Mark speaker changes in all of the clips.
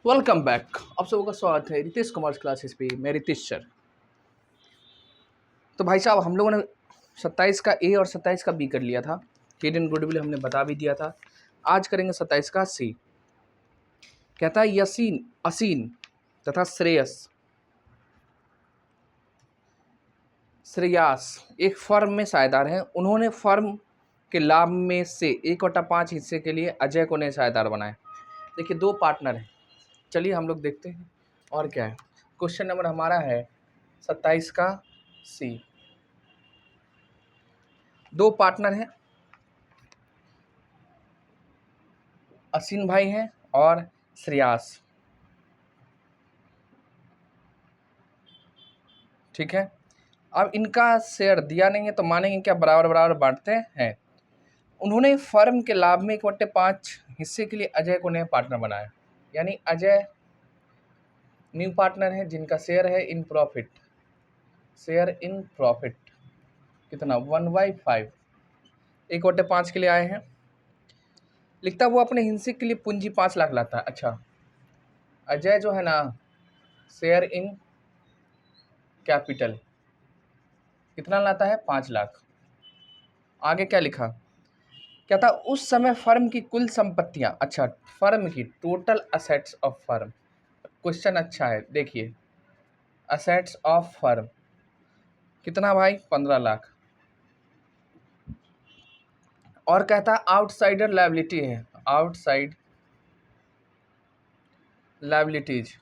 Speaker 1: Welcome back. आप सबका स्वागत है रितेश कुमार क्लासेस पे। मैं रितेश सर। तो भाई साहब, हम लोगों ने 27 का ए और 27 का बी कर लिया था। हिडन गुडविल हमने बता भी दिया था। आज करेंगे 27 का सी। कहता है यसीन, असीन तथा श्रेयास एक फर्म में साझेदार हैं। उन्होंने फर्म के लाभ में से 1/5 हिस्से के लिए अजय को नए साझेदार बनाए। देखिए, दो पार्टनर हैं। चलिए हम लोग देखते हैं और क्या है। क्वेश्चन नंबर हमारा है 27 का सी। दो पार्टनर हैं, असीन भाई हैं और श्रेयास। ठीक है, अब इनका शेयर दिया नहीं है तो मानेंगे क्या, बराबर बराबर बांटते हैं। उन्होंने फर्म के लाभ में 1/5 हिस्से के लिए अजय को नया पार्टनर बनाया। यानी अजय न्यू पार्टनर है जिनका शेयर है in profit. Share in profit कितना, 1/5, 1/5 के लिए आए हैं। लिखता वो अपने हिस्से के लिए पूंजी 5 लाख लाता है। अच्छा, अजय जो है ना, शेयर इन कैपिटल कितना लाता है, 5 लाख। आगे क्या लिखा, क्या था, उस समय फर्म की कुल संपत्तियां, अच्छा फर्म की total assets of firm. Question अच्छा है, देखिए असेट्स ऑफ फर्म कितना भाई, 15 लाख। और कहता आउटसाइडर लायबिलिटी है, आउटसाइड लायबिलिटीज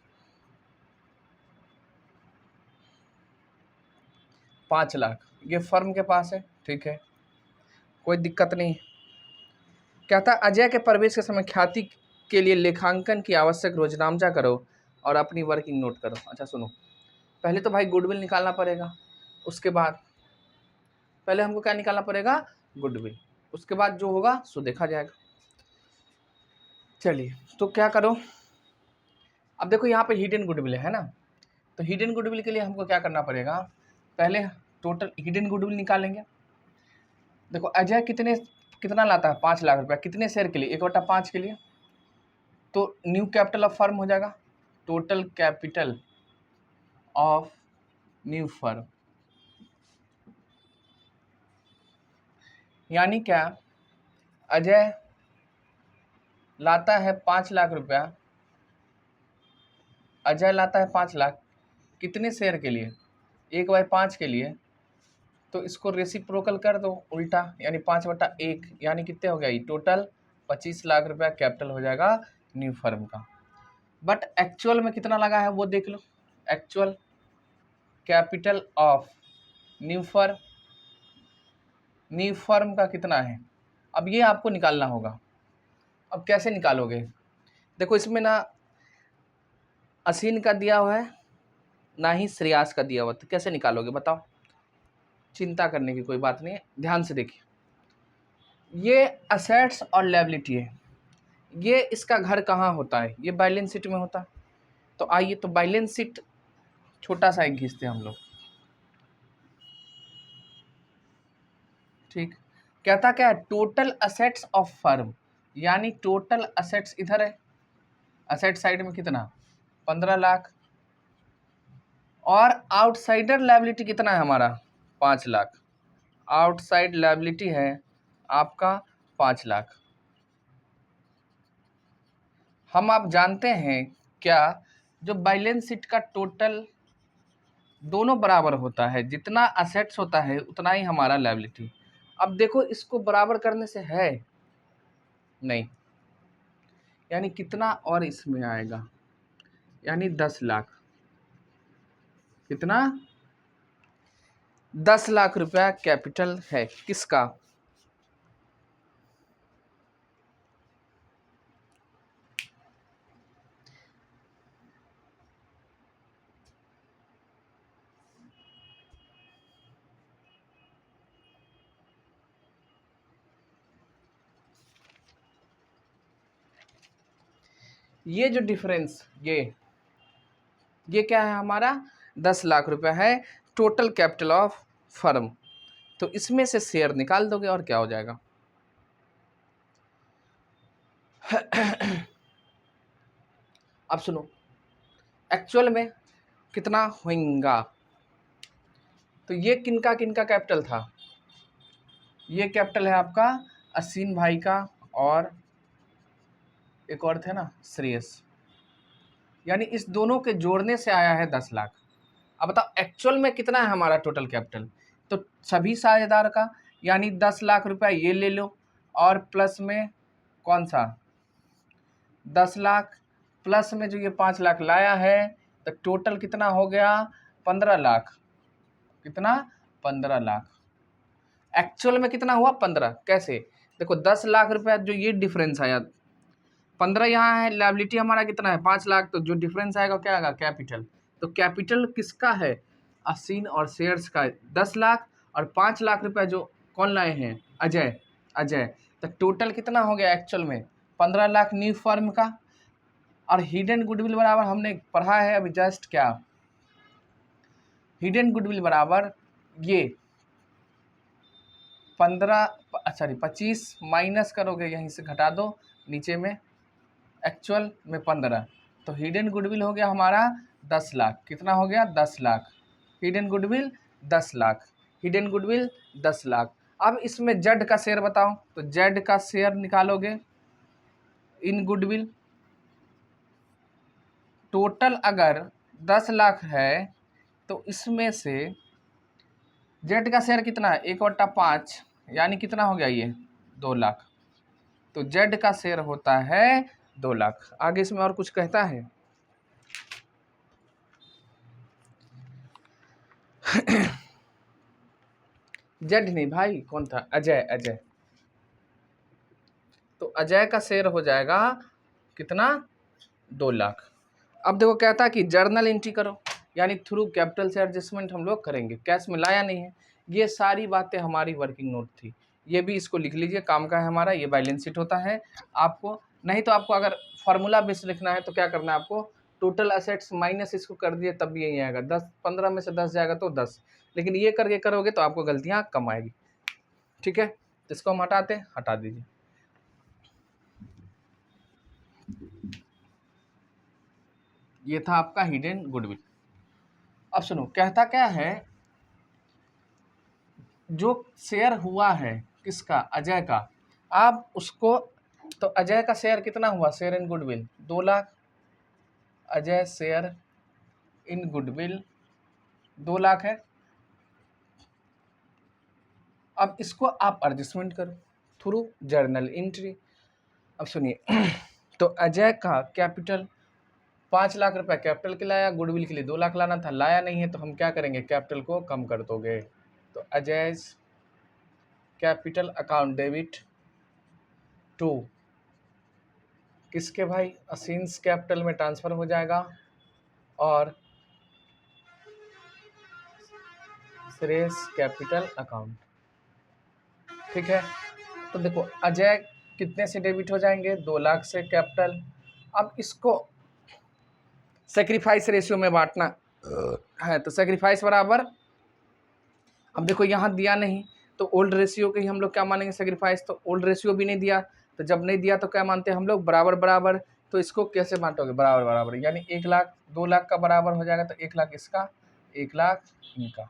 Speaker 1: 5 लाख। ये फर्म के पास है, ठीक है, कोई दिक्कत नहीं। कहता अजय के प्रवेश के समय ख्याति के लिए लेखांकन की आवश्यक रोजनामचा करो और अपनी वर्किंग नोट करो। अच्छा सुनो, पहले तो भाई गुडविल निकालना पड़ेगा। उसके बाद पहले हमको क्या निकालना पड़ेगा, गुडविल। उसके बाद जो होगा सो देखा जाएगा। चलिए तो क्या करो, अब देखो यहाँ पे हिडन गुडविल है ना, तो हिडन गुडविल के लिए हमको क्या करना पड़ेगा, पहले टोटल हिडन गुडविल निकालेंगे। देखो अजय कितना लाता है, 5 लाख रुपया। कितने शेयर के लिए, 1/5 के लिए। तो न्यू कैपिटल ऑफ फर्म हो जाएगा, total capital of new firm. यानी क्या, अजय लाता है 5 लाख रुपया। अजय लाता है 5 लाख कितने शेयर के लिए, 1/5 के लिए। तो इसको रेसिप्रोकल कर दो उल्टा, यानी 5/1, यानी कितने हो गया, ये टोटल 25 लाख रुपया कैपिटल हो जाएगा न्यू फर्म का। बट एक्चुअल में कितना लगा है वो देख लो। Actual capital of new firm का कितना है, अब ये आपको निकालना होगा। अब कैसे निकालोगे, देखो इसमें ना असीन का दिया हुआ है ना ही श्रेयास का दिया हुआ, तो कैसे निकालोगे बताओ। चिंता करने की कोई बात नहीं है, ध्यान से देखिए। ये असेट्स और लायबिलिटी है। ये इसका घर कहाँ होता है, ये बैलेंस शीट में होता है। तो आइए तो बैलेंस शीट छोटा सा एक खींचते हैं हम लोग। ठीक, कहता क्या है, टोटल असेट्स ऑफ फर्म, यानी टोटल असेट्स इधर है, असेट साइड में कितना, 15 लाख। और आउटसाइडर लायबिलिटी कितना है हमारा, 5 लाख। आउटसाइड लायबिलिटी है आपका 5 लाख। हम आप जानते हैं क्या, जो बैलेंस शीट का टोटल दोनों बराबर होता है, जितना असेट्स होता है उतना ही हमारा लायबिलिटी। अब देखो इसको बराबर करने से है नहीं, यानी कितना और इसमें आएगा, यानी 10 लाख। कितना, 10 लाख रुपया कैपिटल है किसका, ये जो डिफरेंस, ये क्या है हमारा, 10 लाख रुपया है टोटल कैपिटल ऑफ फर्म। तो इसमें से शेयर निकाल दोगे और क्या हो जाएगा। अब सुनो, एक्चुअल में कितना होगा, तो ये किनका किनका कैपिटल था, ये कैपिटल है आपका असीन भाई का और एक और थे ना श्रेयस, यानी इस दोनों के जोड़ने से आया है 10 लाख। अब बताओ एक्चुअल में कितना है हमारा टोटल कैपिटल, तो सभी साझेदार का यानी 10 लाख रुपया ये ले लो, और प्लस में कौन सा 10 लाख, प्लस में जो ये 5 लाख लाया है, तो टोटल कितना हो गया 15 लाख। कितना 15 लाख। एक्चुअल में कितना हुआ 15। कैसे, देखो 10 लाख रुपया जो ये डिफरेंस आया, 15 यहाँ है, लायबिलिटी हमारा कितना है 5 लाख, तो जो डिफरेंस आएगा क्या आएगा कैपिटल। तो कैपिटल किसका है, असीन और शेयर्स का 10 लाख, और 5 लाख रुपया जो कौन लाए हैं अजय। तो टोटल कितना हो गया एक्चुअल में 15 लाख न्यू फर्म का। और हिडन गुडविल बराबर हमने पढ़ा है अभी जस्ट, क्या हिडन गुडविल बराबर ये 25 माइनस करोगे, यहीं से घटा दो नीचे में, एक्चुअल में 15, तो हिडन गुडविल हो गया हमारा 10 लाख। कितना हो गया 10 lakh, hidden goodwill 10 lakh, hidden goodwill 10 lakh. अब इसमें जेड का शेयर बताओ, तो जेड का शेयर निकालोगे इन गुडविल, टोटल अगर 10 लाख है तो इसमें से जेड का शेयर कितना है 1/5, यानी कितना हो गया ये 2 लाख। तो जेड का शेयर होता है 2 लाख। आगे इसमें और कुछ कहता है जेड नहीं भाई, कौन था अजय। तो अजय का शेयर हो जाएगा कितना 2 लाख। अब देखो कहता है कि जर्नल एंट्री करो, यानी थ्रू कैपिटल से एडजस्टमेंट हम लोग करेंगे, कैश में लाया नहीं है। ये सारी बातें हमारी वर्किंग नोट थी, ये भी इसको लिख लीजिए, काम का है हमारा। ये बैलेंस शीट होता है आपको, नहीं तो आपको अगर फार्मूला बेस लिखना है तो क्या करना है आपको, टोटल असेट्स माइनस इसको कर दिए तब भी यही आएगा, 10 15 में से 10 जाएगा तो 10, लेकिन ये करके करोगे तो आपको गलतियाँ कम आएगी। ठीक है, तो इसको हम हटा दीजिए। ये था आपका हिडन गुडविल। अब सुनो कहता क्या है, जो शेयर हुआ है किसका अजय का, आप उसको, तो अजय का शेयर कितना हुआ, share in goodwill 2 lakh, Ajay share in goodwill 2 lakh है। अब इसको आप एडजस्टमेंट करो थ्रू जर्नल एंट्री। अब सुनिए तो अजय का कैपिटल 5 लाख रुपया कैपिटल के लाया, गुडविल के लिए 2 लाख लाना था, लाया नहीं है, तो हम क्या करेंगे कैपिटल को कम कर दोगे। तो Ajay capital account debit to किसके भाई, असीन्स कैपिटल में ट्रांसफर हो जाएगा, और श्रेयस कैपिटल अकाउंट। ठीक है, तो देखो अजय कितने से डेबिट हो जाएंगे 2 लाख से कैपिटल। अब इसको सेक्रीफाइस रेशियो में बांटना है, तो सेक्रीफाइस बराबर, अब देखो यहाँ दिया नहीं तो ओल्ड रेशियो के ही हम लोग क्या मानेंगे सेक्रीफाइस, तो ओल्ड रेशियो भी नहीं दिया, तो जब नहीं दिया तो क्या मानते हैं हम लोग बराबर बराबर। तो इसको कैसे बांटोगे बराबर बराबर, यानी 1 लाख 2 लाख का बराबर हो जाएगा, तो 1 लाख इसका 1 लाख इनका,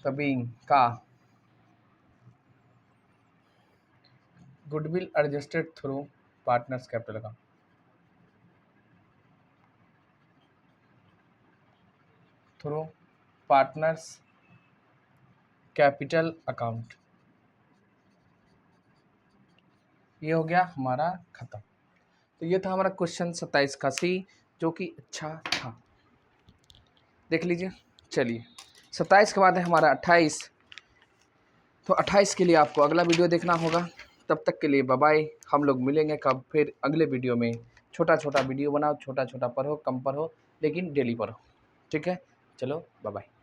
Speaker 1: तभी का goodwill adjusted through partners capital का, थ्रू पार्टनर्स कैपिटल अकाउंट। ये हो गया हमारा खत्म। तो ये था हमारा क्वेश्चन 27 का सी, जो कि अच्छा था, देख लीजिए। चलिए 27 के बाद है हमारा 28, तो 28 के लिए आपको अगला वीडियो देखना होगा। तब तक के लिए बाय बाय, हम लोग मिलेंगे कब फिर अगले वीडियो में। छोटा छोटा वीडियो बनाओ, छोटा छोटा पढ़ो, कम पढ़ो, लेकिन डेली पढ़ो। ठीक है, चलो बाय बाय।